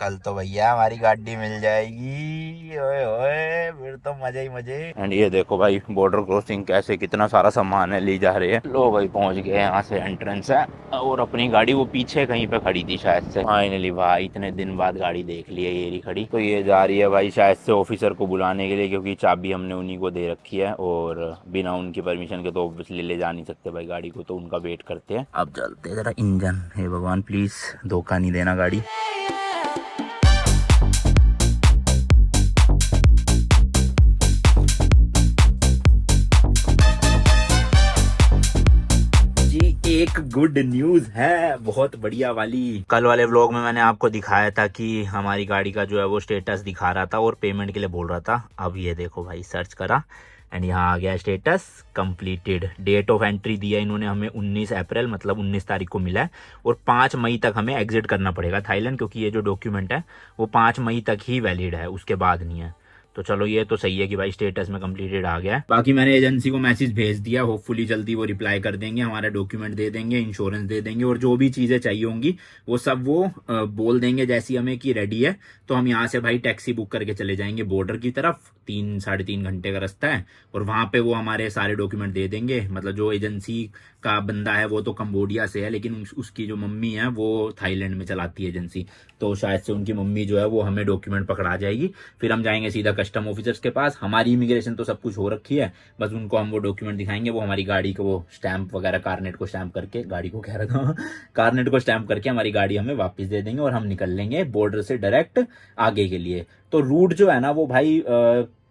कल तो भैया हमारी गाड़ी मिल जाएगी। ओए ओए फिर तो मजे ही मजे। एंड ये देखो भाई बॉर्डर क्रॉसिंग कैसे कितना सारा सामान है ली जा रही है। लो भाई पहुंच गए, यहाँ से एंट्रेंस है और अपनी गाड़ी वो पीछे कहीं पे खड़ी थी शायद से। फाइनली भाई इतने दिन बाद गाड़ी देख ली है ये रही खड़ी। तो ये जा रही है भाई शायद से ऑफिसर को बुलाने के लिए, क्योंकि चाबी हमने उन्हीं को दे रखी है और बिना उनकी परमिशन के तो ऑब्वियसली ले जा नहीं सकते भाई गाड़ी को, तो उनका वेट करते हैं। अब चलते हैं जरा इंजन। हे भगवान प्लीज धोखा नहीं देना गाड़ी। एक गुड न्यूज है, बहुत बढ़िया वाली। कल वाले व्लॉग में मैंने आपको दिखाया था कि हमारी गाड़ी का जो है वो स्टेटस दिखा रहा था और पेमेंट के लिए बोल रहा था। अब ये देखो भाई सर्च करा एंड यहाँ आ गया status completed. Date of entry दिया इन्होंने हमें 19 अप्रैल, मतलब 19 तारीख को मिला है और 5 मई तक हमें एग्जिट करना पड़ेगा थाईलैंड, क्योंकि ये जो डॉक्यूमेंट है वो 5 मई तक ही वैलिड है, उसके बाद नहीं है। तो चलो ये तो सही है कि भाई स्टेटस में कंप्लीटेड आ गया है। बाकी मैंने एजेंसी को मैसेज भेज दिया, होपफुली जल्दी वो रिप्लाई कर देंगे, हमारा डॉक्यूमेंट दे देंगे, इंश्योरेंस दे देंगे और जो भी चीजें चाहिए होंगी वो सब वो बोल देंगे जैसी हमें कि रेडी है। तो हम यहाँ से भाई टैक्सी बुक करके चले जाएंगे बॉर्डर की तरफ। 3 साढ़े 3 घंटे का रास्ता है और वहां पे वो हमारे सारे डॉक्यूमेंट दे देंगे। मतलब जो एजेंसी का बंदा है वो तो कंबोडिया से है, लेकिन उसकी जो मम्मी है वो थाईलैंड में चलाती है एजेंसी, तो शायद से उनकी मम्मी जो है वो हमें डॉक्यूमेंट पकड़ा जाएगी। फिर हम जाएंगे सीधा कस्टम ऑफिसर्स के पास। हमारी इमिग्रेशन तो सब कुछ हो रखी है, बस उनको हम वो डॉक्यूमेंट दिखाएंगे, वो हमारी गाड़ी को वो स्टैंप वगैरह कारनेट को स्टैंप करके, गाड़ी को कह रहा था कारनेट को स्टैंप करके हमारी गाड़ी हमें वापस दे देंगे और हम निकल लेंगे बॉर्डर से डायरेक्ट आगे के लिए। तो रूट जो है ना वो भाई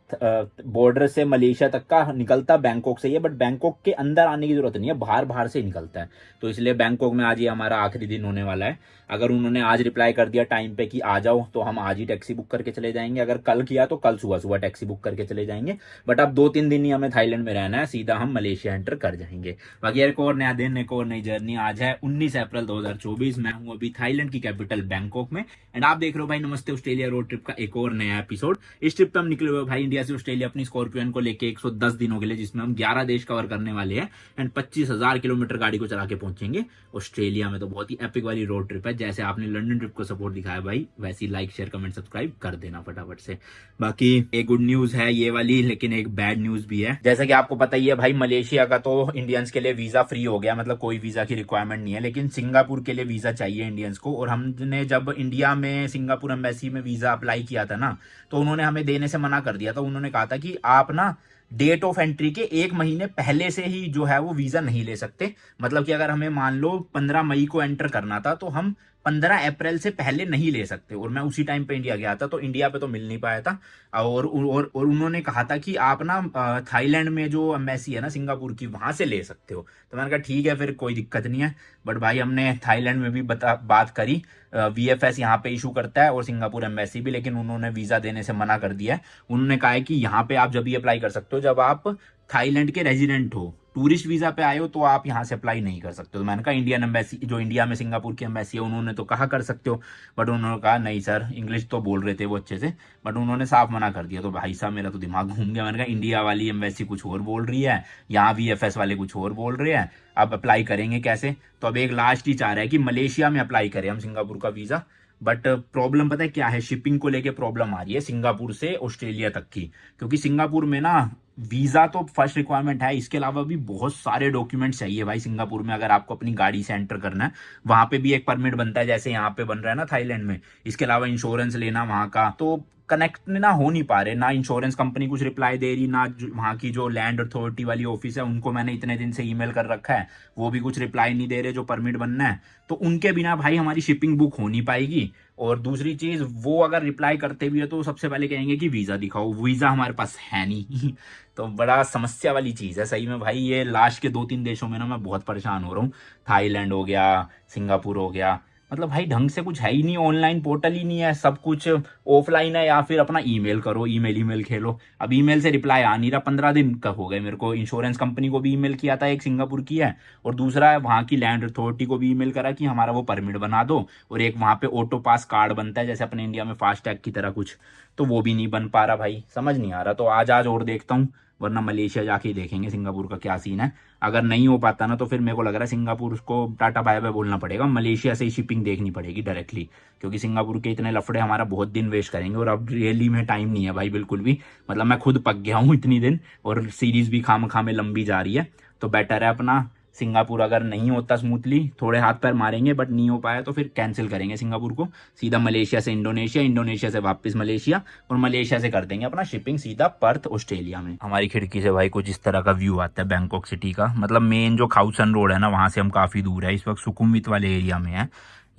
बॉर्डर से मलेशिया तक का निकलता बैंकॉक से ही है, बट बैंकॉक के अंदर आने की जरूरत नहीं है, बाहर बाहर से ही निकलता है। तो इसलिए बैंकॉक में आज ये हमारा आखिरी दिन होने वाला है। अगर उन्होंने आज रिप्लाई कर दिया टाइम पे कि आ जाओ तो हम आज ही टैक्सी बुक करके चले जाएंगे। अगर कल किया तो कल सुबह सुबह टैक्सी बुक करके चले जाएंगे। बट अब 2-3 दिन ही हमें थाईलैंड में रहना है, सीधा हम मलेशिया एंटर कर जाएंगे। बाकी एक और नया दिन, एक और नई जर्नी। आज है 19 अप्रैल 2024। मैं हूं अभी थाईलैंड की कैपिटल बैंकॉक में एंड आप देख रहे हो भाई नमस्ते ऑस्ट्रेलिया रोड ट्रिप का एक और नया एपिसोड। इस ट्रिप पे हम निकले हुए भाई इंडिया से ऑस्ट्रेलिया अपनी स्कॉर्पियन को लेके 110 दिनों के लिए, जिसमें हम 11 देश कवर करने वाले हैं एंड 25,000 किलोमीटर गाड़ी को चला के पहुंचेंगे ऑस्ट्रेलिया में। तो बहुत ही एपिक वाली रोड ट्रिप है। जैसे आपने लंदन ट्रिप को सपोर्ट दिखाया भाई, वैसे ही लाइक शेयर कमेंट सब्सक्राइब कर देना फटाफट से। बाकी एक गुड न्यूज है ये वाली, लेकिन एक बैड न्यूज भी है। जैसा कि आपको पता ही है भाई मलेशिया का तो इंडियंस के लिए वीजा फ्री हो गया, मतलब कोई वीजा की रिक्वायरमेंट नहीं है, लेकिन सिंगापुर के लिए वीजा चाहिए इंडियंस को। और हमने जब इंडिया में सिंगापुर एम्बेसी में वीजा अप्लाई किया था ना, तो उन्होंने हमें देने से मना कर दिया था। उन्होंने कहा था कि आप ना डेट ऑफ एंट्री के 1 महीने पहले से ही जो है वो वीजा नहीं ले सकते। मतलब कि अगर हमें मान लो 15 मई को एंटर करना था तो हम 15 अप्रैल से पहले नहीं ले सकते। और मैं उसी टाइम पे इंडिया गया था तो इंडिया पे तो मिल नहीं पाया था। और उन्होंने कहा था कि आप ना थाईलैंड में जो एम्बेसी है ना सिंगापुर की, वहां से ले सकते हो। तो मैंने कहा ठीक है फिर कोई दिक्कत नहीं है। बट भाई हमने थाईलैंड में भी बात करी, VFS यहाँ पे इशू करता है और सिंगापुर एम्बेसी भी, लेकिन उन्होंने वीजा देने से मना कर दिया है। उन्होंने कहा है कि यहाँ पे आप जब भी अप्लाई कर सकते हो जब आप थाईलैंड के रेजिडेंट हो, टूरिस्ट वीजा पे आए हो तो आप यहाँ से अप्लाई नहीं कर सकते हो। तो मैंने कहा इंडियन एम्बेसी जो इंडिया में सिंगापुर की एम्बेसी है उन्होंने तो कहा कर सकते हो, बट उन्होंने कहा नहीं सर। इंग्लिश तो बोल रहे थे वो अच्छे से, बट उन्होंने साफ मना कर दिया। तो भाई साहब मेरा तो दिमाग घूम गया। मैंने कहा इंडिया वाली एम्बेसी कुछ और बोल रही है, यहाँ VFS वाले कुछ और बोल रहे हैं, अब अप्लाई करेंगे कैसे। तो अब एक लास्ट ही चाह रहा है कि मलेशिया में अप्लाई करें हम सिंगापुर का वीजा। बट प्रॉब्लम पता है क्या है, शिपिंग को लेके प्रॉब्लम आ रही है सिंगापुर से ऑस्ट्रेलिया तक की। क्योंकि सिंगापुर में ना वीजा तो फर्स्ट रिक्वायरमेंट है, इसके अलावा भी बहुत सारे डॉक्यूमेंट्स चाहिए भाई सिंगापुर में। अगर आपको अपनी गाड़ी से एंटर करना है, वहां पे भी एक परमिट बनता है जैसे यहाँ पे बन रहा है ना थाईलैंड में। इसके अलावा इंश्योरेंस लेना वहां का, तो कनेक्ट ना हो नहीं पा रहे। ना इंश्योरेंस कंपनी कुछ रिप्लाई दे रही, ना वहाँ की जो लैंड अथॉरिटी वाली ऑफिस है उनको मैंने इतने दिन से ईमेल कर रखा है, वो भी कुछ रिप्लाई नहीं दे रहे जो परमिट बनना है। तो उनके बिना भाई हमारी शिपिंग बुक हो नहीं पाएगी। और दूसरी चीज, वो अगर रिप्लाई करते भी है तो सबसे पहले कहेंगे कि वीजा दिखाओ, वीजा हमारे पास है नहीं तो बड़ा समस्या वाली चीज है सही में भाई। ये लास्ट के 2-3 देशों में ना मैं बहुत परेशान हो रहा हूँ। थाईलैंड हो गया, सिंगापुर हो गया, मतलब भाई ढंग से कुछ है ही नहीं, ऑनलाइन पोर्टल ही नहीं है, सब कुछ ऑफलाइन है या फिर अपना ईमेल करो, ईमेल खेलो। अब ईमेल से रिप्लाई आ नहीं रहा, 15 दिन कब हो गए मेरे को। इंश्योरेंस कंपनी को भी ईमेल किया था, एक सिंगापुर की है, और दूसरा है वहाँ की लैंड अथॉरिटी को भी ईमेल करा कि हमारा वो परमिट बना दो। और एक वहाँ पे ऑटो पास कार्ड बनता है जैसे अपने इंडिया में फास्ट टैग की तरह कुछ, तो वो भी नहीं बन पा रहा भाई, समझ नहीं आ रहा। तो आज आज और देखता हूँ वरना मलेशिया जाके ही देखेंगे सिंगापुर का क्या सीन है। अगर नहीं हो पाता ना तो फिर मेरे को लग रहा है सिंगापुर को टाटा बाय बाय बोलना पड़ेगा, मलेशिया से ही शिपिंग देखनी पड़ेगी डायरेक्टली, क्योंकि सिंगापुर के इतने लफड़े हमारा बहुत दिन वेस्ट करेंगे और अब रियली में टाइम नहीं है भाई बिल्कुल भी। मतलब मैं खुद पक गया हूँ इतनी दिन, और सीरीज भी खाम खा में लंबी जा रही है, तो बेटर है अपना सिंगापुर अगर नहीं होता स्मूथली, थोड़े हाथ पैर मारेंगे बट नहीं हो पाया तो फिर कैंसिल करेंगे सिंगापुर को, सीधा मलेशिया से इंडोनेशिया, इंडोनेशिया से वापस मलेशिया, और मलेशिया से कर देंगे अपना शिपिंग सीधा पर्थ ऑस्ट्रेलिया में। हमारी खिड़की से भाई कुछ इस तरह का व्यू आता है बैंकॉक सिटी का। मतलब मेन जो खाउसन रोड है ना वहाँ से हम काफ़ी दूर है, इस वक्त सुकुमवित वाले एरिया में है।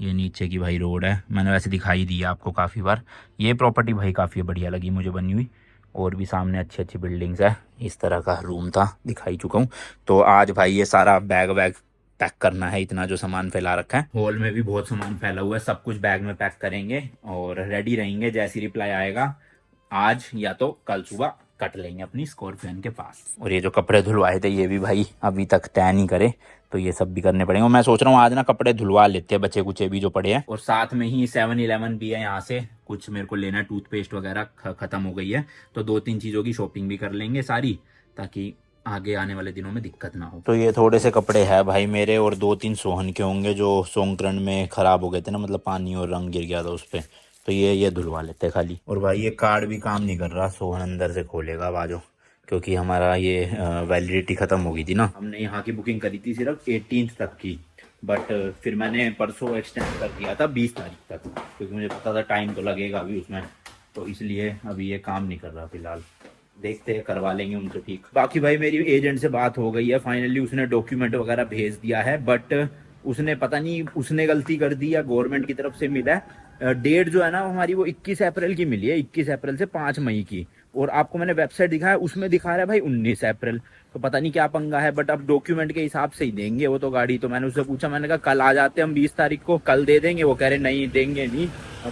ये नीचे की भाई रोड है, मैंने वैसे दिखाई दी है आपको काफ़ी बार। ये प्रॉपर्टी भाई काफ़ी बढ़िया लगी मुझे बनी हुई, और भी सामने अच्छी अच्छी बिल्डिंग्स है। इस तरह का रूम था, दिखाई चुका हूँ। तो आज भाई ये सारा बैग वैग पैक करना है, इतना जो सामान फैला रखा है। हॉल में भी बहुत सामान फैला हुआ है, सब कुछ बैग में पैक करेंगे और रेडी रहेंगे। जैसी रिप्लाई आएगा आज या तो कल सुबह कट लेंगे अपनी स्कॉर्पियन के पास। और ये जो कपड़े धुलवाए थे ये भी भाई अभी तक तय नहीं करे, तो ये सब भी करने पड़ेंगे। मैं सोच रहा हूँ आज ना कपड़े धुलवा लेते हैं, बचे कुचे भी जो पड़े हैं। और साथ में ही 7-Eleven भी है, यहाँ से कुछ मेरे को लेना है, टूथपेस्ट वगैरह खत्म हो गई है, तो 2-3 चीज़ों की शॉपिंग भी कर लेंगे सारी, ताकि आगे आने वाले दिनों में दिक्कत ना हो। तो ये थोड़े से कपड़े हैं भाई मेरे, और 2-3 सोहन के होंगे जो सोंगकरण में ख़राब हो गए थे ना, मतलब पानी और रंग गिर गया था उस पर, तो ये धुलवा लेते हैं खाली। और भाई ये कार्ड भी काम नहीं कर रहा, सोहन अंदर से खोलेगा आवाज़ो, क्योंकि हमारा ये वैलिडिटी ख़त्म हो गई थी ना। हमने यहाँ की बुकिंग करी थी सिर्फ 18 तक की, बट फिर मैंने परसों एक्सटेंड कर दिया था 20 तारीख तक, क्योंकि मुझे पता था टाइम तो लगेगा अभी उसमें, तो इसलिए अभी ये काम नहीं कर रहा फिलहाल। देखते हैं, करवा लेंगे उनसे ठीक। बाकी भाई मेरी एजेंट से बात हो गई है फाइनली, उसने डॉक्यूमेंट वगैरह भेज दिया है, बट उसने पता नहीं उसने गलती कर दी या गवर्नमेंट की तरफ से मिला है। डेट जो है ना हमारी वो 21 अप्रैल की मिली है, 21 अप्रैल से 5 मई की, और आपको मैंने वेबसाइट दिखाया उसमें दिखा रहा है भाई 19 अप्रैल, तो पता नहीं क्या पंगा है, बट अब डॉक्यूमेंट के हिसाब से ही देंगे वो तो गाड़ी। तो मैंने उससे पूछा, मैंने कहा कल आ जाते हम 20 तारीख को, कल दे देंगे? वो कह रहे नहीं देंगे नहीं,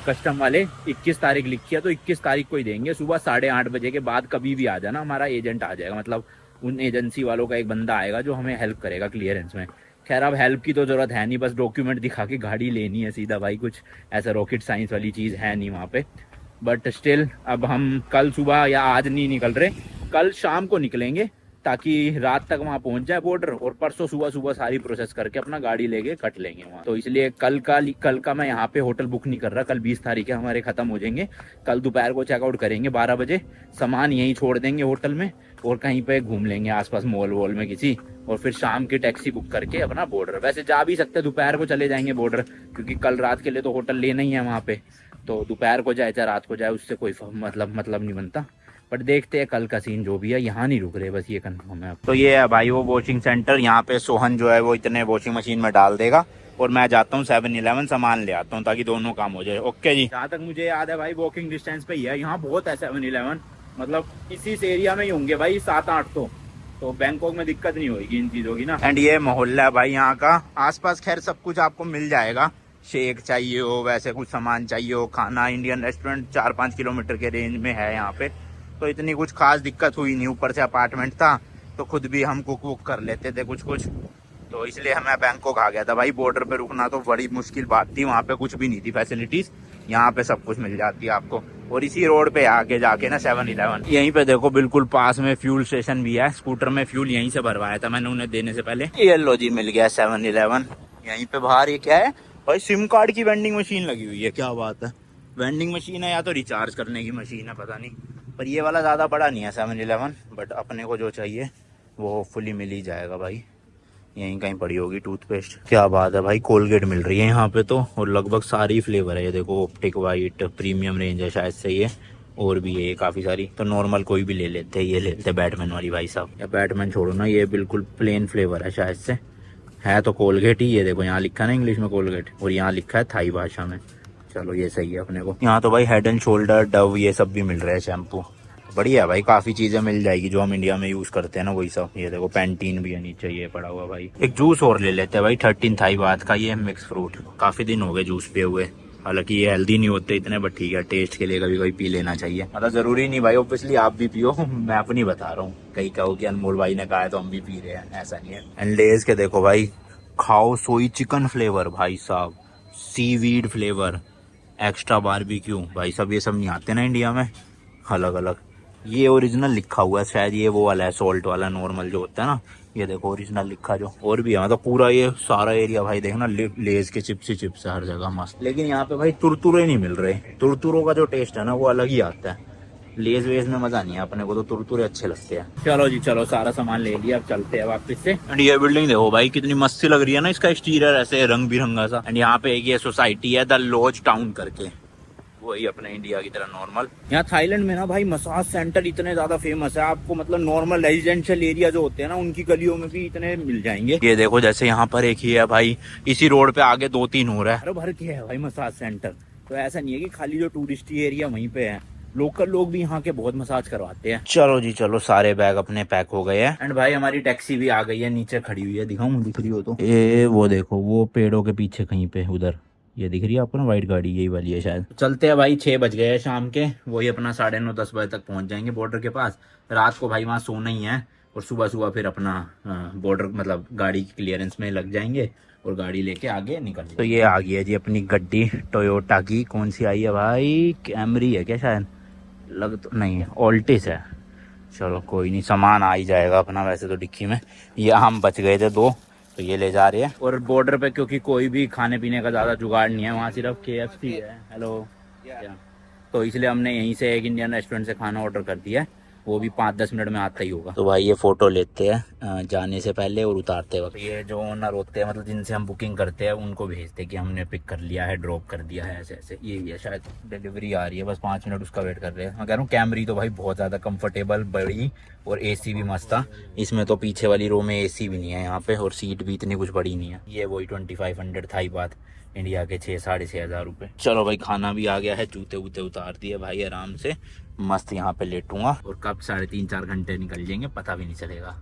कस्टम वाले 21 तारीख लिखी है तो 21 तारीख को ही देंगे, सुबह 8:30 बजे के बाद कभी भी आ जाना, हमारा एजेंट आ जाएगा, मतलब उन एजेंसी वालों का एक बंदा आएगा जो हमें हेल्प करेगा क्लियरेंस में। खैर अब हेल्प की तो जरूरत है नहीं, बस डॉक्यूमेंट दिखा के गाड़ी लेनी है सीधा भाई, कुछ ऐसा रॉकेट साइंस वाली चीज़ है नहीं वहाँ पे। बट स्टिल अब हम कल सुबह या आज नहीं निकल रहे, कल शाम को निकलेंगे ताकि रात तक वहाँ पहुँच जाए बॉर्डर, और परसों सुबह सुबह सारी प्रोसेस करके अपना गाड़ी लेके कट लेंगे वहाँ। तो इसलिए कल का मैं यहाँ पे होटल बुक नहीं कर रहा, कल 20 तारीख है हमारे ख़त्म हो जाएंगे, कल दोपहर को चेकआउट करेंगे 12 बजे, सामान यहीं छोड़ देंगे होटल में और कहीं पे घूम लेंगे आसपास मॉल वॉल में किसी, और फिर शाम की टैक्सी बुक करके अपना बॉर्डर। वैसे जा भी सकते दोपहर को चले जाएंगे बॉर्डर, क्योंकि कल रात के लिए तो होटल लेना ही है वहाँ पे, तो दोपहर को जाए चाहे रात को जाए उससे कोई मतलब नहीं बनता। बट देखते हैं कल का सीन जो भी है, यहाँ नहीं रुक रहे बस ये कंफर्म है। तो ये है भाई वो वॉशिंग सेंटर, यहाँ पे सोहन जो है वो इतने वॉशिंग मशीन में डाल देगा और मैं जाता हूँ 7-Eleven सामान ले आता हूँ ताकि दोनों काम हो जाए। ओके जी। जहाँ तक मुझे याद है भाई वॉकिंग डिस्टेंस पे ही है, यहाँ बहुत है 7-Eleven, मतलब इसी एरिया में ही होंगे भाई 7-8 तो बैंकॉक में दिक्कत नहीं होगी इन चीज़ों की ना। एंड ये मोहल्ला है भाई यहाँ का, आसपास खैर सब कुछ आपको मिल जाएगा, शेक चाहिए हो, वैसे कुछ सामान चाहिए हो, खाना, इंडियन रेस्टोरेंट 4-5 किलोमीटर के रेंज में है यहाँ पे, तो इतनी कुछ खास दिक्कत हुई नहीं। ऊपर से अपार्टमेंट था तो खुद भी हम कुक वुक कर लेते थे कुछ, तो इसलिए मैं बैंकॉक आ गया था भाई। बॉर्डर पे रुकना तो बड़ी मुश्किल बात थी, वहाँ पे कुछ भी नहीं थी फैसिलिटीज़, यहाँ पे सब कुछ मिल जाती है आपको। और इसी रोड पे आगे जाके ना 7-Eleven, यहीं पे देखो बिल्कुल पास में फ्यूल स्टेशन भी है, स्कूटर में फ्यूल यहीं से भरवाया था मैंने उन्हें देने से पहले। ये लो जी मिल गया 7-Eleven यहीं पे बाहर। ये क्या है भाई? सिम कार्ड की वेंडिंग मशीन लगी हुई है, क्या बात है। वेंडिंग मशीन है या तो रिचार्ज करने की मशीन है पता नहीं, पर ये वाला ज़्यादा बड़ा नहीं है 7-Eleven, बट अपने को जो चाहिए वो होपफुली मिल ही जाएगा भाई। यहीं कहीं पड़ी होगी टूथपेस्ट। क्या बात है भाई, कोलगेट मिल रही है यहाँ पे तो, और लगभग सारी फ्लेवर है। ये देखो ऑप्टिक वाइट प्रीमियम रेंज है शायद से ये, और भी है काफ़ी सारी। तो नॉर्मल कोई भी ले लेते हैं, ये लेते हैं बैटमैन वाली भाई साहब। या बैटमैन छोड़ो ना, ये बिल्कुल प्लेन फ्लेवर है शायद से, है तो कोलगेट ही। ये देखो यहाँ लिखा है ना इंग्लिश में कोलगेट, और यहाँ लिखा है थाई भाषा में। चलो ये सही है अपने को। यहाँ तो भाई हेड एंड शोल्डर, डव, ये सब भी मिल रहा है, शैम्पू बढ़िया भाई, काफ़ी चीज़ें मिल जाएगी जो हम इंडिया में यूज़ करते हैं ना वही सब। ये देखो पैंटीन भी है नीचे ये पड़ा हुआ भाई। एक जूस और ले लेते हैं भाई 13 थाई बात का, ये मिक्स फ्रूट। काफ़ी दिन हो गए जूस पिए हुए, हालांकि ये हेल्दी नहीं होते इतने, बट ठीक है टेस्ट के लिए कभी कभी पी लेना चाहिए। मतलब ज़रूरी नहीं भाई ऑब्वियसली आप भी पियो, मैं अपनी बता रहा हूँ, कहीं कहो कि अनमोल भाई ने कहा है तो हम भी पी रहे हैं, ऐसा नहीं है। एंड लेज के देखो भाई, खाओ सोई चिकन फ्लेवर भाई साहब, सीवीड फ्लेवर, एक्स्ट्रा बारबेक्यू भाई साहब, ये सब नहीं आते ना इंडिया में अलग अलग। ये ओरिजिनल लिखा हुआ है, शायद ये वो वाला है सॉल्ट वाला नॉर्मल जो होता है ना। ये देखो ओरिजिनल लिखा जो। और भी है मतलब पूरा ये सारा एरिया भाई देखना लेज के चिप्स ही चिप्स है हर जगह मस्त। लेकिन यहाँ पे भाई तुरतुरे नहीं मिल रहे। तुरतुरों का जो टेस्ट है ना वो अलग ही आता है। लेज वेज में मजा नहीं है अपने को, तो तुरतुरे अच्छे लगते हैं। चलो जी चलो, सारा सामान ले लिया, अब चलते हैं वापस से। एंड ये बिल्डिंग देखो भाई कितनी मस्ती लग रही है ना, इसका एक्सटीरियर ऐसे रंग बिरंगा सा। एंड यहाँ पे एक ये सोसाइटी है द लॉज टाउन करके, वही अपने इंडिया की तरह नॉर्मल। यहाँ थाईलैंड में ना भाई मसाज सेंटर इतने ज्यादा फेमस है, आपको मतलब नॉर्मल रेजिडेंशियल एरिया जो होते हैं ना उनकी गलियों में भी इतने मिल जाएंगे। ये देखो जैसे यहाँ पर एक ही है भाई, इसी रोड पे आगे 2-3 हो रहा है, भर के है भाई मसाज सेंटर। तो ऐसा नहीं है कि खाली जो टूरिस्ट एरिया वहीं पे है, लोकल लोग भी यहाँ के बहुत मसाज करवाते हैं। चलो जी चलो, सारे बैग अपने पैक हो गए हैं। एंड भाई हमारी टैक्सी भी आ गई है, नीचे खड़ी हुई है, दिखाऊं दिख रही हो तो। ये वो देखो वो पेड़ों के पीछे कहीं पे उधर, ये दिख रही है आपको ना वाइट गाड़ी, यही वाली है शायद। चलते हैं भाई, 6 बज गए हैं शाम के, वही अपना 9:30-10 बजे तक पहुंच जाएंगे बॉर्डर के पास। रात को भाई वहाँ सोना ही है, और सुबह सुबह फिर अपना बॉर्डर मतलब गाड़ी की क्लियरेंस में लग जाएंगे और गाड़ी लेके आगे निकल। तो ये आ गई है जी अपनी गड्डी टोयोटा की। कौन सी आई है भाई, कैमरी है क्या शायद, लग तो नहीं है, ऑल्टिस है। चलो कोई नहीं, सामान आ ही जाएगा अपना वैसे तो डिक्की में। ये हम बच गए थे 2, तो ये ले जा रहे हैं। और बॉर्डर पे क्योंकि कोई भी खाने पीने का ज़्यादा जुगाड़ नहीं है, वहाँ सिर्फ KFC है। हेलो तो इसलिए हमने यहीं से एक इंडियन रेस्टोरेंट से खाना ऑर्डर कर दिया है, वो भी 5-10 मिनट में आता ही होगा। तो भाई ये फोटो लेते हैं जाने से पहले और उतारते वक्त। ये जो ओनर होते हैं मतलब जिनसे हम बुकिंग करते हैं उनको भेजते हैं कि हमने पिक कर लिया है, ड्रॉप कर दिया है, ऐसे ऐसे। ये भी है शायद डिलीवरी आ रही है, बस 5 मिनट उसका वेट कर रहे हैं। मैं कह रहा हूँ कैमरी तो भाई बहुत ज़्यादा कंफर्टेबल, बड़ी, और AC भी मस्त था। इसमें तो पीछे वाली रो में AC भी नहीं है यहाँ पे, और सीट भी इतनी कुछ बड़ी नहीं है। ये वही 2500 था ही बात, इंडिया के 6-6.5 रुपये। चलो भाई खाना भी आ गया है, जूते वूते उतार दिए भाई, आराम से मस्त यहाँ पे लेटूंगा, और कब 3.5-4 घंटे निकल जाएंगे पता भी नहीं चलेगा।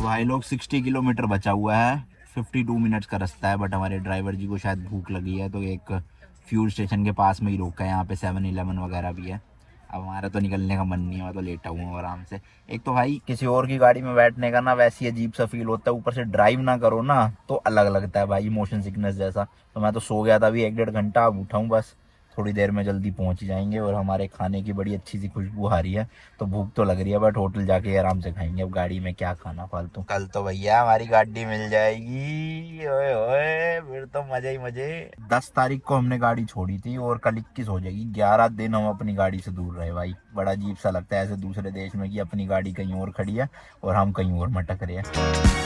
भाई लोग 60 किलोमीटर बचा हुआ है, 52 मिनट्स का रास्ता है, बट हमारे ड्राइवर जी को शायद भूख लगी है तो एक फ्यूल स्टेशन के पास में ही रोका है। यहाँ पे 7-Eleven वगैरह भी है। अब हमारा तो निकलने का मन नहीं है, मैं तो लेटा हुआ हूँ आराम से। एक तो भाई किसी और की गाड़ी में बैठने का ना वैसे ही अजीब सा फील होता है, ऊपर से ड्राइव ना करो ना तो अलग लगता है भाई, मोशन सिकनेस जैसा। तो मैं तो सो गया था अभी 1-1.5 घंटा, अब उठाऊँ बस, थोड़ी देर में जल्दी पहुंच जाएंगे। और हमारे खाने की बड़ी अच्छी सी खुशबू आ रही है, तो भूख तो लग रही है, बट होटल जाके आराम से खाएंगे, अब गाड़ी में क्या खाना फालतू। कल तो भैया हमारी गाड़ी मिल जाएगी, ओए ओए फिर तो मजे ही मजे। 10 तारीख को हमने गाड़ी छोड़ी थी और कल 21 हो जाएगी, 11 दिन हम अपनी गाड़ी से दूर रहे भाई। बड़ा अजीब सा लगता है ऐसे दूसरे देश में कि अपनी गाड़ी कहीं और खड़ी है और हम कहीं और मटक रहे हैं।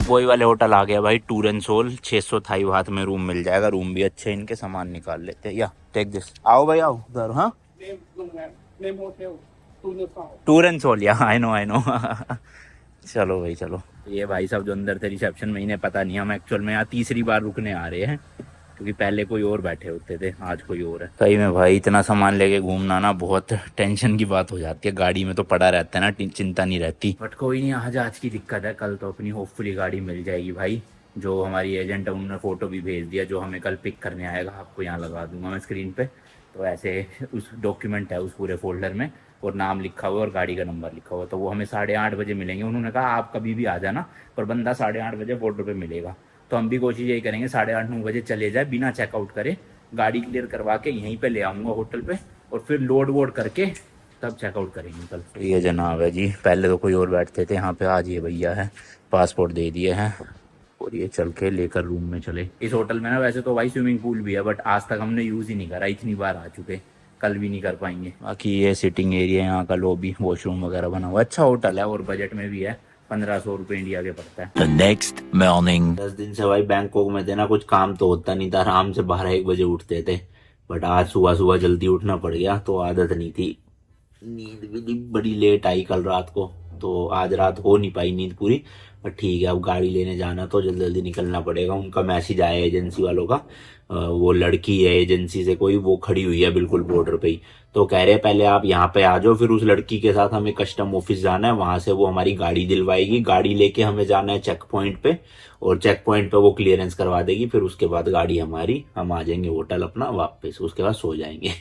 वही वाले होटल आ गया भाई, टूर एंड सोल। 600 थाई बात में रूम मिल जाएगा, रूम भी अच्छे, इनके सामान निकाल लेते हैं। या टेक दिस, आओ भाई आओ उधर। हाँ टूर एंड सोल, या आई नो चलो भाई चलो। ये भाई साहब जो अंदर थे रिसेप्शन में, इन्हें पता नहीं हम एक्चुअल में यहाँ 3री बार रुकने आ रहे हैं, क्योंकि पहले कोई और बैठे होते थे, आज कोई और है। सही में भाई इतना सामान लेके घूमना ना बहुत टेंशन की बात हो जाती है। गाड़ी में तो पड़ा रहता है ना, चिंता नहीं रहती। बट कोई नहीं, आज की दिक्कत है, कल तो अपनी होपफुली गाड़ी मिल जाएगी भाई। जो हमारी एजेंट है उन्होंने फोटो भी भेज दिया, जो हमें कल पिक करने आएगा, आपको यहाँ लगा दूंगा मैं स्क्रीन पे। तो ऐसे उस डॉक्यूमेंट है उस पूरे फोल्डर में, और नाम लिखा हुआ और गाड़ी का नंबर लिखा हुआ। तो वो हमें 8:30 बजे मिलेंगे। उन्होंने कहा आप कभी भी आ जाना, पर बंदा 8:30 बजे बॉर्डर पे मिलेगा। तो हम भी कोशिश यही करेंगे 8:30-9 बजे चले जाए, बिना चेकआउट करे, गाड़ी क्लियर करवा के यहीं पे ले आऊँगा होटल पे, और फिर लोड वोड करके तब चेकआउट करेंगे कल। ये जनाब है जी, पहले तो कोई और बैठते थे यहाँ पे, आज ये भैया है, पासपोर्ट दे दिए हैं, और ये चल के लेकर रूम में चले। इस होटल में ना वैसे तो भाई स्विमिंग पूल भी है, बट आज तक हमने यूज़ ही नहीं करा, इतनी बार आ चुके, कल भी नहीं कर पाएंगे। बाकी ये सिटिंग एरिया, यहाँ का लॉबी, वॉशरूम वगैरह बना हुआ, अच्छा होटल है, और बजट में भी है। 1500 रुपये इंडिया के पड़ता है। The next morning 10 दिन से भाई बैंकॉक में थे ना, कुछ काम तो होता नहीं था, आराम से 12-1 बजे उठते थे, बट आज सुबह सुबह जल्दी उठना पड़ गया, तो आदत नहीं थी। नींद भी बड़ी लेट आई कल रात को, तो आज रात हो नहीं पाई नींद पूरी। पर ठीक है, अब गाड़ी लेने जाना तो जल्दी जल्दी निकलना पड़ेगा। उनका मैसेज आया एजेंसी वालों का, वो लड़की है एजेंसी से कोई, वो खड़ी हुई है बिल्कुल बॉर्डर पे ही। तो कह रहे हैं पहले आप यहाँ पे आ जाओ, फिर उस लड़की के साथ हमें कस्टम ऑफिस जाना है, वहां से वो हमारी गाड़ी दिलवाएगी, गाड़ी लेके हमें जाना है चेक पॉइंट पे, और चेक पॉइंट पे वो क्लियरेंस करवा देगी, फिर उसके बाद गाड़ी हमारी, हम आ जाएंगे होटल अपना वापस, उसके बाद सो जाएंगे।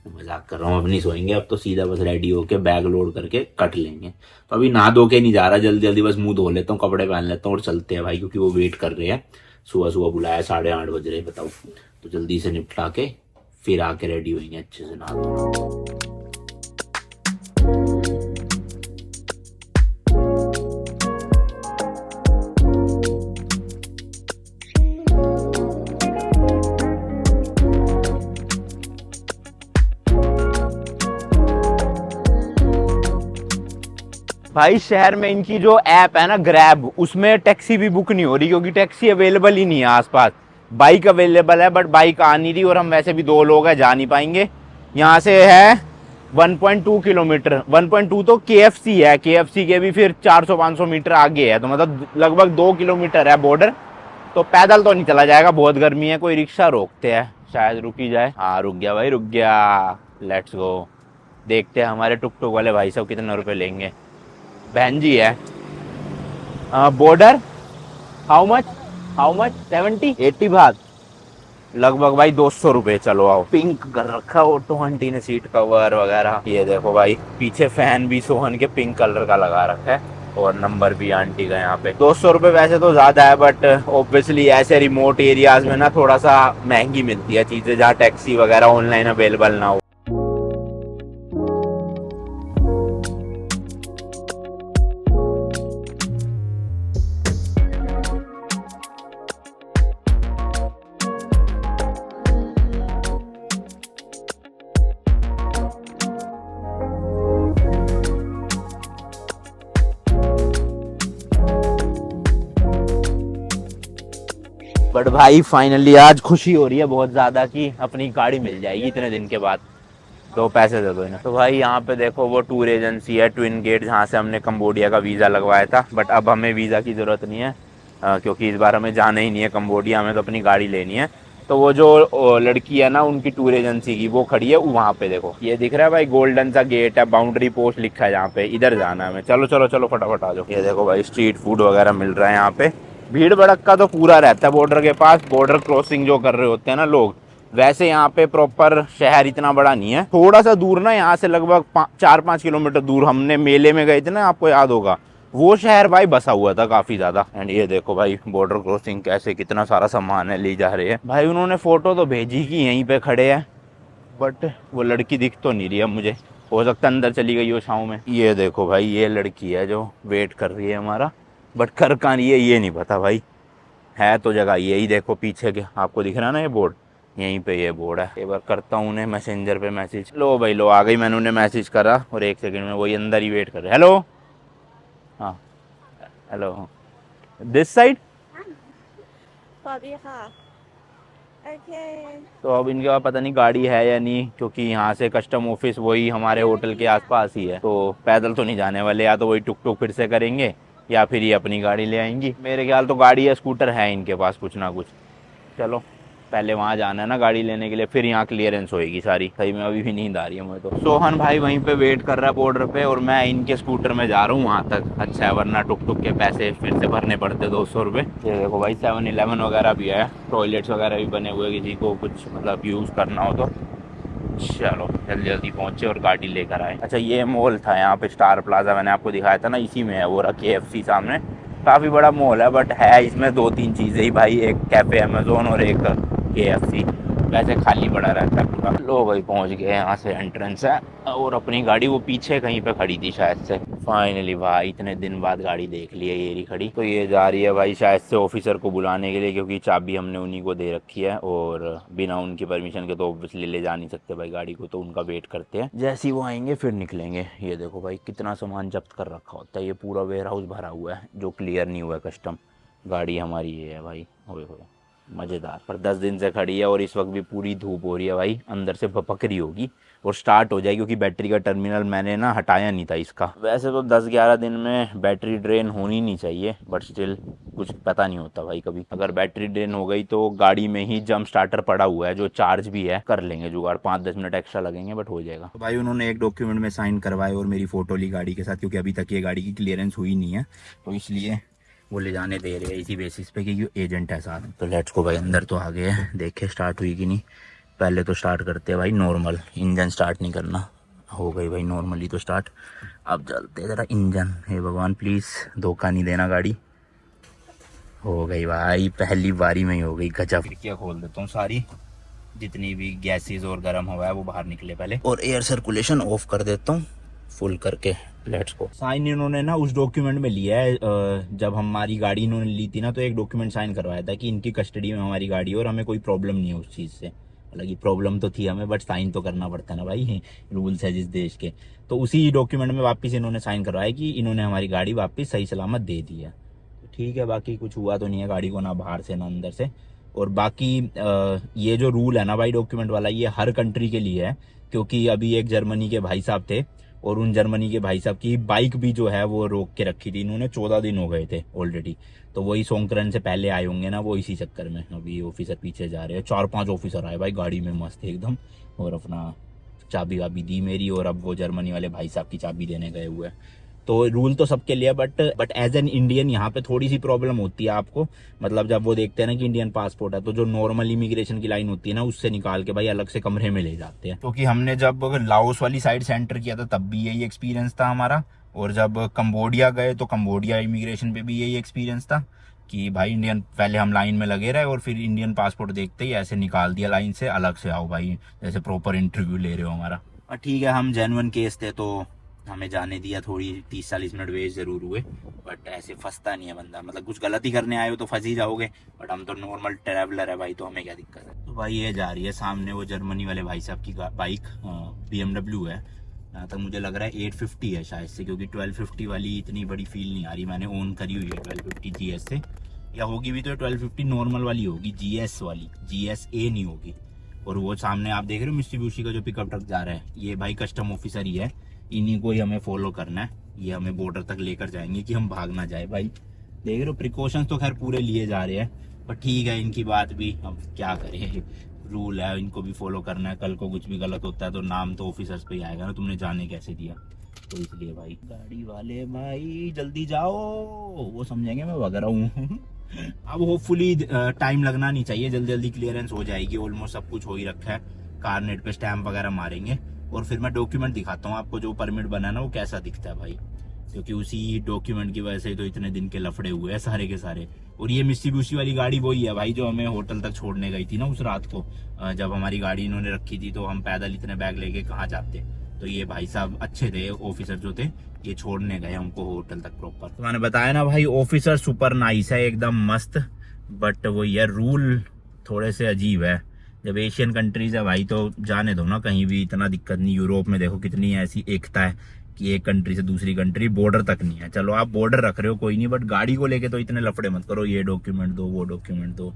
मजाक कर रहा हूँ, अब नहीं सोएंगे, अब तो सीधा बस रेडी होके बैग लोड करके कट लेंगे। तो अभी नहा धो के नहीं जा रहा, जल्दी जल्दी बस मुंह धो लेता हूँ, कपड़े पहन लेता हूँ और चलते हैं भाई, क्योंकि वो वेट कर रहे हैं। सुबह सुबह बुलाया, 8:30 बज रहे, बताओ। तो जल्दी से निपटा के फिर आके रेडी होंगे अच्छे से नहा धो। भाई शहर में इनकी जो ऐप है ना ग्रैब, उसमें टैक्सी भी बुक नहीं हो रही, क्योंकि टैक्सी अवेलेबल ही नहीं है आसपास। बाइक अवेलेबल है बट बाइक आ नहीं रही, और हम वैसे भी 2 लोग हैं, जा नहीं पाएंगे। यहाँ से है 1.2 किलोमीटर, 1.2 तो KFC है, KFC के भी फिर 400-500 मीटर आगे है, तो मतलब लगभग 2 किलोमीटर है बॉर्डर। तो पैदल तो नहीं चला जाएगा, बहुत गर्मी है। कोई रिक्शा रोकते हैं, शायद रुक ही जाए। हाँ रुक गया भाई, रुक गया। लेट्स गो, देखते हैं हमारे टुक टुक वाले भाई साहब कितने रुपए लेंगे। बहन जी है। बॉर्डर हाउ मच 70-80 बात, लगभग भाई 200 रुपए। चलो आओ। पिंक कर रखा ऑटो आंटी ने, सीट कवर वगैरह। ये देखो भाई, पीछे फैन भी सोहन के पिंक कलर का लगा रखा है, और नंबर भी आंटी का यहाँ पे। 200 रुपए वैसे तो ज्यादा है, बट ऑब्वियसली ऐसे रिमोट एरियाज में ना थोड़ा सा महंगी मिलती है चीजें, जहाँ टैक्सी वगैरह ऑनलाइन अवेलेबल ना हो। बट भाई फाइनली आज खुशी हो रही है बहुत ज्यादा कि अपनी गाड़ी मिल जाएगी इतने दिन के बाद। तो पैसे दे दो इन्हें। तो भाई यहाँ पे देखो वो टूर एजेंसी है ट्विन गेट, जहाँ से हमने कंबोडिया का वीज़ा लगवाया था। बट अब हमें वीज़ा की ज़रूरत नहीं है, क्योंकि इस बार हमें जाना ही नहीं है कंबोडिया, हमें तो अपनी गाड़ी लेनी है। तो वो जो लड़की है ना उनकी टूर एजेंसी की, वो खड़ी है वहाँ पे। देखो ये दिख रहा है भाई, गोल्डन सा गेट है, बाउंड्री पोस्ट लिखा है जहाँ पे, इधर जाना है हमें। चलो चलो चलो फटाफट आ जाओ। ये देखो भाई, स्ट्रीट फूड वगैरह मिल रहा है यहाँ पे। भीड़ भड़क्का तो पूरा रहता है बॉर्डर के पास, बॉर्डर क्रॉसिंग जो कर रहे होते हैं ना लोग। वैसे यहाँ पे प्रॉपर शहर इतना बड़ा नहीं है, थोड़ा सा दूर ना यहाँ से लगभग 4-5 किलोमीटर दूर, हमने मेले में गए थे ना, आपको याद होगा, वो शहर भाई बसा हुआ था काफी ज्यादा। एंड ये देखो भाई बॉर्डर क्रॉसिंग कैसे, कितना सारा सामान है, ले जा रहे हैं भाई। उन्होंने फोटो तो भेजी कि यहीं पे खड़े हैं, बट वो लड़की दिख तो नहीं रही है मुझे, हो सकता है अंदर चली गई हो छाँव में। ये देखो भाई, ये लड़की है जो वेट कर रही है हमारा, बट कर कहाँ रही है ये नहीं पता भाई। है तो जगह यही, देखो पीछे के आपको दिख रहा है ना ये बोर्ड, यहीं पे ये बोर्ड है। एक बार करता हूँ उन्हें मैसेंजर पे मैसेज। लो भाई लो, आ गई, मैंने उन्हें मैसेज करा और 1 सेकंड में वही अंदर ही वेट कर रहे। हेलो, हाँ हेलो, दिस साइड। तो अब इनके पास पता नहीं गाड़ी है या नहीं, क्योंकि यहाँ से कस्टम ऑफिस वही हमारे होटल के आसपास ही है, तो पैदल तो नहीं जाने वाले, या तो वही टुक टुक फिर से करेंगे या फिर ये अपनी गाड़ी ले आएंगी। मेरे ख्याल तो गाड़ी या स्कूटर है इनके पास कुछ ना कुछ। चलो पहले वहाँ जाना है ना गाड़ी लेने के लिए, फिर यहाँ क्लियरेंस होएगी सारी। सही में अभी भी नींद आ रही है मुझे तो। सोहन भाई वहीं पे वेट कर रहा है बॉर्डर पे, और मैं इनके स्कूटर में जा रहा हूँ वहाँ तक। अच्छा है, वरना टुक टुक के पैसे फिर से भरने पड़ते 200 रुपये। ये देखो भाई 7-11 वगैरह भी है, टॉयलेट्स वगैरह भी बने हुए, किसी को कुछ मतलब यूज़ करना हो तो। चलो जल्दी जल्दी पहुँचे और गाड़ी लेकर आए। अच्छा ये मॉल था यहाँ पे, स्टार प्लाजा, मैंने आपको दिखाया था ना, इसी में है वो रहा KFC सामने। काफ़ी बड़ा मॉल है, बट है इसमें 2-3 चीज़ें ही भाई, एक कैफ़े अमेजोन और एक KFC। वैसे खाली पड़ा रहता है पूरा। लो भाई पहुंच गए, यहाँ से एंट्रेंस है, और अपनी गाड़ी वो पीछे कहीं पे खड़ी थी शायद से। फाइनली भाई इतने दिन बाद गाड़ी देख ली है, ये रही खड़ी। तो ये जा रही है भाई शायद से ऑफिसर को बुलाने के लिए, क्योंकि चाबी हमने उन्हीं को दे रखी है, और बिना उनकी परमिशन के तो ऑब्वियसली ले जा नहीं सकते भाई गाड़ी को, तो उनका वेट करते हैं। जैसे ही वो आएंगे फिर निकलेंगे। ये देखो भाई कितना सामान जब्त कर रखा होता है, ये पूरा वेयर हाउस भरा हुआ है जो क्लियर नहीं हुआ है कस्टम। गाड़ी हमारी ये है भाई, हो मज़ेदार। पर 10 दिन से खड़ी है और इस वक्त भी पूरी धूप हो रही है भाई, अंदर से भपक रही होगी और स्टार्ट हो जाएगी, क्योंकि बैटरी का टर्मिनल मैंने ना हटाया नहीं था इसका। वैसे तो 10-11 दिन में बैटरी ड्रेन होनी नहीं चाहिए, बट स्टिल कुछ पता नहीं होता भाई कभी। अगर बैटरी ड्रेन हो गई तो गाड़ी में ही जंप स्टार्टर पड़ा हुआ है जो चार्ज भी है, कर लेंगे जुगाड़। 5-10 मिनट एक्स्ट्रा लगेंगे बट हो जाएगा। तो भाई उन्होंने एक डॉक्यूमेंट में साइन करवाए और मेरी फ़ोटो ली गाड़ी के साथ, क्योंकि अभी तक ये गाड़ी की क्लियरेंस हुई नहीं है, तो इसलिए वो ले जाने दे रहे हैं इसी बेसिस पे कि एजेंट है साथ। तो लेट्स को भाई, अंदर तो आ गए हैं, देखे स्टार्ट हुई कि नहीं। पहले तो स्टार्ट करते हैं भाई नॉर्मल, इंजन स्टार्ट नहीं करना। हो गई भाई नॉर्मली तो स्टार्ट। अब चलते हैं ज़रा इंजन। हे भगवान प्लीज़ धोखा नहीं देना गाड़ी। हो गई भाई, पहली बारी में ही हो गई गजब। खिड़कियाँ खोल देता हूँ सारी, जितनी भी गैसेस और गर्म हवा है वो बाहर निकले पहले, और एयर सर्कुलेशन ऑफ कर देता हूँ फुल करके। Let's go. साइन इन्होंने ना उस डॉक्यूमेंट में लिया है, जब हमारी गाड़ी इन्होंने ली थी ना, तो एक डॉक्यूमेंट साइन करवाया था कि इनकी कस्टडी में हमारी गाड़ी है और हमें कोई प्रॉब्लम नहीं है उस चीज़ से। हालांकि प्रॉब्लम तो थी हमें, बट साइन तो करना पड़ता है ना भाई, रूल्स है जिस देश के। तो उसी डॉक्यूमेंट में वापस इन्होंने साइन करवाया कि इन्होंने हमारी गाड़ी वापस सही सलामत दे दी है। तो ठीक है, बाकी कुछ हुआ तो नहीं है गाड़ी को, ना बाहर से ना अंदर से। और बाकी ये जो रूल है ना भाई डॉक्यूमेंट वाला, ये हर कंट्री के लिए है, क्योंकि अभी एक जर्मनी के भाई साहब थे और उन जर्मनी के भाई साहब की बाइक भी जो है वो रोक के रखी थी इन्होंने, 14 दिन हो गए थे ऑलरेडी। तो वही सोंकरन से पहले आए होंगे ना, वो इसी चक्कर में अभी ऑफिसर पीछे जा रहे हैं। 4-5 ऑफिसर आए भाई गाड़ी में मस्त एकदम, और अपना चाबी वाबी दी मेरी, और अब वो जर्मनी वाले भाई साहब की चाबी देने गए हुए हैं। तो रूल तो सबके लिए, बट एज एन इंडियन यहाँ पे थोड़ी सी प्रॉब्लम होती है आपको। मतलब जब वो देखते हैं ना कि इंडियन पासपोर्ट है, तो जो नॉर्मल इमिग्रेशन की लाइन होती है ना, उससे निकाल के भाई अलग से कमरे में ले जाते हैं। क्योंकि हमने जब लाओस वाली साइड से एंटर किया था तब भी यही एक्सपीरियंस था हमारा, और जब कंबोडिया गए तो कंबोडिया इमिग्रेशन पे भी यही एक्सपीरियंस था कि भाई इंडियन, पहले हम लाइन में लगे रहे और फिर इंडियन पासपोर्ट देखते ही ऐसे निकाल दिया लाइन से, अलग से आओ भाई, जैसे प्रॉपर इंटरव्यू ले रहे हो हमारा। और ठीक है, हम जेन्युइन केस थे तो हमें जाने दिया। थोड़ी 30-40 मिनट वेस्ट जरूर हुए, बट ऐसे फंसता नहीं है बंदा। मतलब कुछ गलती करने आए हो तो फंस ही जाओगे, बट हम तो नॉर्मल ट्रैवलर है भाई, तो हमें क्या दिक्कत है। तो भाई ये जा रही है सामने वो जर्मनी वाले भाई साहब की बाइक, BMW है। यहाँ तक मुझे लग रहा है 850 है शायद से, क्योंकि 1250 वाली इतनी बड़ी फील नहीं आ रही। मैंने ओन करी हुई है 1250 GS से, या होगी भी तो 1250 नॉर्मल वाली होगी, GS वाली, GSA नहीं होगी। और वो सामने आप देख रहे हो मित्सुबिशी का जो पिकअप ट्रक जा रहा है, ये भाई कस्टम ऑफिसर ही है, इन्हीं को ही हमें फॉलो करना है। ये हमें बॉर्डर तक लेकर जाएंगे कि हम भाग ना जाए भाई। देख रहे हो प्रिकॉशंस तो खैर पूरे लिए जा रहे हैं, पर ठीक है, इनकी बात भी हम क्या करें, रूल है, इनको भी फॉलो करना है। कल को कुछ भी गलत होता है तो नाम तो ऑफिसर्स पे ही आएगा ना, तुमने जाने कैसे दिया। तो इसलिए भाई गाड़ी वाले भाई जल्दी जाओ, वो समझेंगे मैं वगैरह हूँ। अब होपफुली टाइम लगना नहीं चाहिए, जल्दी जल्दी क्लियरेंस हो जाएगी। ऑलमोस्ट सब कुछ हो ही रखा है, कारनेट पे स्टैम्प वगैरह मारेंगे और फिर मैं डॉक्यूमेंट दिखाता हूँ आपको, जो परमिट बना ना वो कैसा दिखता है भाई, क्योंकि उसी डॉक्यूमेंट की वजह से तो इतने दिन के लफड़े हुए हैं सारे के सारे। और ये मित्सुबिशी वाली गाड़ी वही है भाई जो हमें होटल तक छोड़ने गई थी ना उस रात को। जब हमारी गाड़ी इन्होंने रखी थी तो हम पैदल इतने बैग लेके कहाँ जाते। तो ये भाई साहब अच्छे थे, ऑफिसर जो थे, ये छोड़ने गए हमको होटल तक प्रॉपर। तो मैंने बताया ना भाई, ऑफिसर सुपर नाइस है, एकदम मस्त। बट वो ये रूल थोड़े से अजीब है। जब एशियन कंट्रीज है भाई तो जाने दो ना, कहीं भी इतना दिक्कत नहीं। यूरोप में देखो कितनी ऐसी एकता है कि एक कंट्री से दूसरी कंट्री बॉर्डर तक नहीं है। चलो आप बॉर्डर रख रहे हो कोई नहीं, बट गाड़ी को लेके तो इतने लफड़े मत करो, ये डॉक्यूमेंट दो वो डॉक्यूमेंट दो,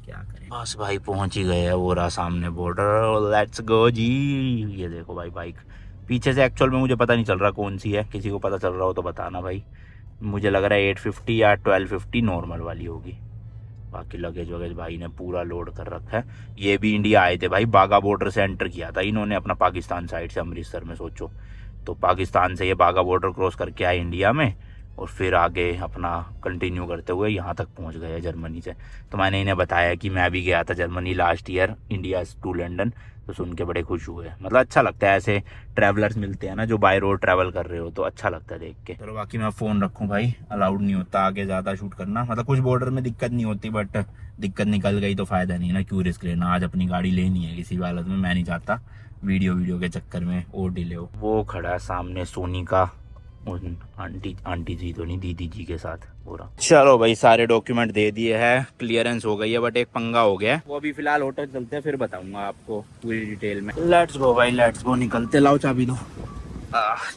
क्या करें। बस भाई पहुंच ही गए हैं वो रहा सामने बॉर्डर, लेट्स गो जी। ये देखो भाई बाइक पीछे से, एक्चुअल में मुझे पता नहीं चल रहा कौन सी है, किसी को पता चल रहा हो तो बताना भाई। मुझे लग रहा है 850 या 1250 नॉर्मल वाली होगी। बाकी लगेज वगैज भाई ने पूरा लोड कर रखा है। ये भी इंडिया आए थे भाई, बागा बॉर्डर से एंटर किया था इन्होंने अपना पाकिस्तान साइड से, अमृतसर में सोचो। तो पाकिस्तान से ये बागा बॉर्डर क्रॉस करके आए इंडिया में, और फिर आगे अपना कंटिन्यू करते हुए यहाँ तक पहुँच गए जर्मनी से। तो मैंने इन्हें बताया कि मैं भी गया था Germany last year, India to London. तो सुन के बड़े खुश हुए। मतलब अच्छा लगता है ऐसे ट्रैवलर्स मिलते हैं ना जो बाय रोड ट्रैवल कर रहे हो, तो अच्छा लगता है देख के। चलो बाकी मैं फ़ोन रखूँ भाई, अलाउड नहीं होता आगे ज़्यादा शूट करना। मतलब कुछ बॉर्डर में दिक्कत नहीं होती, बट दिक्कत निकल गई तो फ़ायदा नहीं ना, क्यों रिस्क लेना। आज अपनी गाड़ी लेनी है किसी भी हालत में, मैं नहीं चाहता वीडियो के चक्कर में और डिले हो। वो खड़ा है सामने सोनी का, उन आंटी जी तो नहीं, दीदी जी के साथ हो रहा। चलो भाई सारे डॉक्यूमेंट दे दिए हैं, क्लियरेंस हो गई है, बट एक पंगा हो गया है। वो अभी फिलहाल होटल चलते हैं, फिर बताऊंगा आपको पूरी डिटेल में। लेट्स गो भाई, लेट्स गो, निकलते। लाओ चाबी दो।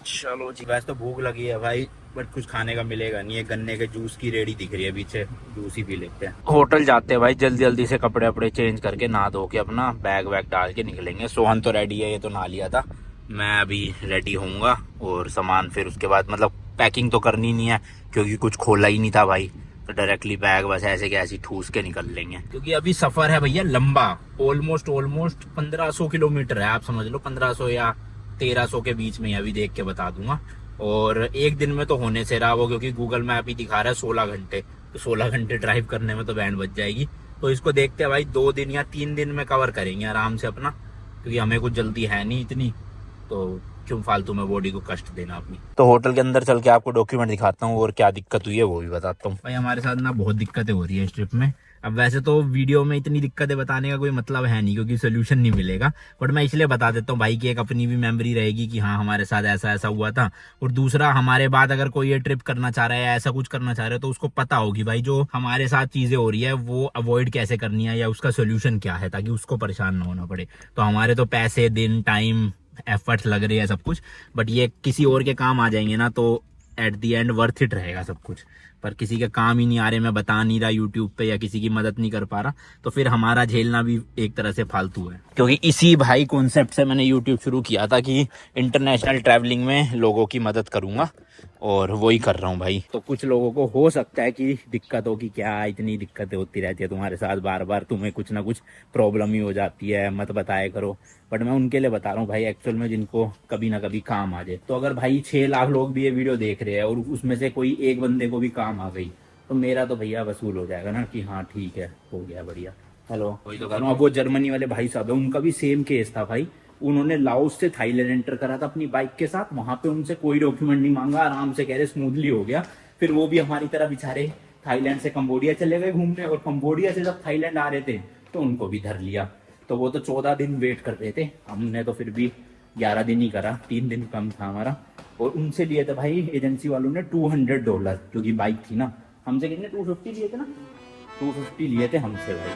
चलो जी, वैसे तो भूख लगी है भाई, बट कुछ खाने का मिलेगा नहीं है। गन्ने के जूस की रेडी दिख रही है पीछे, जूस ही पी लेते हैं। होटल जाते हैं भाई, जल्दी जल्दी से कपड़े वपड़े चेंज करके नहा धो के अपना बैग वैग डाल के निकलेंगे। सोहन तो रेडी है, ये तो नहा लिया था। मैं अभी रेडी होऊंगा और सामान फिर उसके बाद मतलब पैकिंग तो करनी नहीं है क्योंकि कुछ खोला ही नहीं था भाई, तो डायरेक्टली बैग बस ऐसे के ऐसे ठूस के निकल लेंगे। क्योंकि अभी सफर है भैया लंबा, ऑलमोस्ट 1500 किलोमीटर है, आप समझ लो 1500 या 1300 के बीच में, अभी देख के बता दूंगा। और एक दिन में तो होने से रहा वो, क्योंकि गूगल मैप ही दिखा रहा है 16 घंटे, तो 16 घंटे ड्राइव करने में तो बैंड बच जाएगी। तो इसको देखते हैं भाई 2 दिन या 3 दिन में कवर करेंगे आराम से अपना, क्योंकि हमें कुछ जल्दी है नहीं इतनी, तो क्यों फालतू में बॉडी को कष्ट देना अपनी। तो होटल के अंदर चल के आपको डॉक्यूमेंट दिखाता हूँ और क्या दिक्कत हुई है वो भी बताता हूँ। भाई हमारे साथ ना बहुत दिक्कतें हो रही है इस ट्रिप में। अब वैसे तो वीडियो में इतनी दिक्कतें बताने का कोई मतलब है नहीं, क्योंकि सोल्यूशन नहीं मिलेगा, बट मैं इसलिए बता देता हूँ भाई कि एक अपनी भी मेमोरी रहेगी कि हाँ हमारे साथ ऐसा ऐसा हुआ था। और दूसरा, हमारे बाद अगर कोई ये ट्रिप करना चाह रहा है या ऐसा कुछ करना चाह रहा है तो उसको पता होगी भाई जो हमारे साथ चीजें हो रही है वो अवॉइड कैसे करनी है या उसका सोल्यूशन क्या है, ताकि उसको परेशान ना होना पड़े। तो हमारे तो पैसे, दिन, टाइम, एफर्ट्स लग रही है सब कुछ, बट ये किसी और के काम आ जाएंगे ना तो at the and worth it रहेगा सब कुछ। पर किसी के काम ही नहीं आ रहे, मैं बता नहीं रहा यूट्यूब पे या किसी की मदद नहीं कर पा रहा, तो फिर हमारा झेलना भी एक तरह से फालतू है। क्योंकि इसी भाई कॉन्सेप्ट से मैंने यूट्यूब शुरू किया था कि इंटरनेशनल ट्रैवलिंग में लोगों की मदद करूंगा, और वही कर रहा हूँ भाई। तो कुछ लोगों को हो सकता है कि दिक्कत हो कि क्या इतनी दिक्कतें होती रहती है तुम्हारे साथ, बार बार तुम्हें कुछ ना कुछ प्रॉब्लम ही हो जाती है, मत बताया करो। बट मैं उनके लिए बता रहा हूँ भाई एक्चुअल में, जिनको कभी ना कभी काम आ जाए। तो अगर भाई 6 लाख लोग भी ये वीडियो देख रहे हैं और उसमें से कोई एक बंदे को भी काम आ गई, तो मेरा तो भैया वसूल हो जाएगा ना कि हाँ ठीक है, हो गया बढ़िया। हेलो, वही तो कह रहा हूँ। अब वो जर्मनी वाले भाई साहब है, उनका भी सेम केस था भाई। उन्होंने लाओस से थाईलैंड एंटर करा था अपनी बाइक के साथ, वहां पे उनसे कोई डॉक्यूमेंट नहीं मांगा, आराम से कह रहे स्मूथली हो गया। फिर वो भी हमारी तरह बेचारे थाईलैंड से कंबोडिया चले गए घूमने, और कंबोडिया से जब थाईलैंड आ रहे थे तो उनको भी धर लिया। तो वो तो 14 दिन वेट कर रहे थे, हमने तो फिर भी 11 दिन ही करा, 3 दिन कम था हमारा। और उनसे लिए थे भाई एजेंसी वालों ने $200, क्योंकि बाइक थी ना। हमसे कितने 250 लिए थे ना, 250 लिए थे हमसे भाई।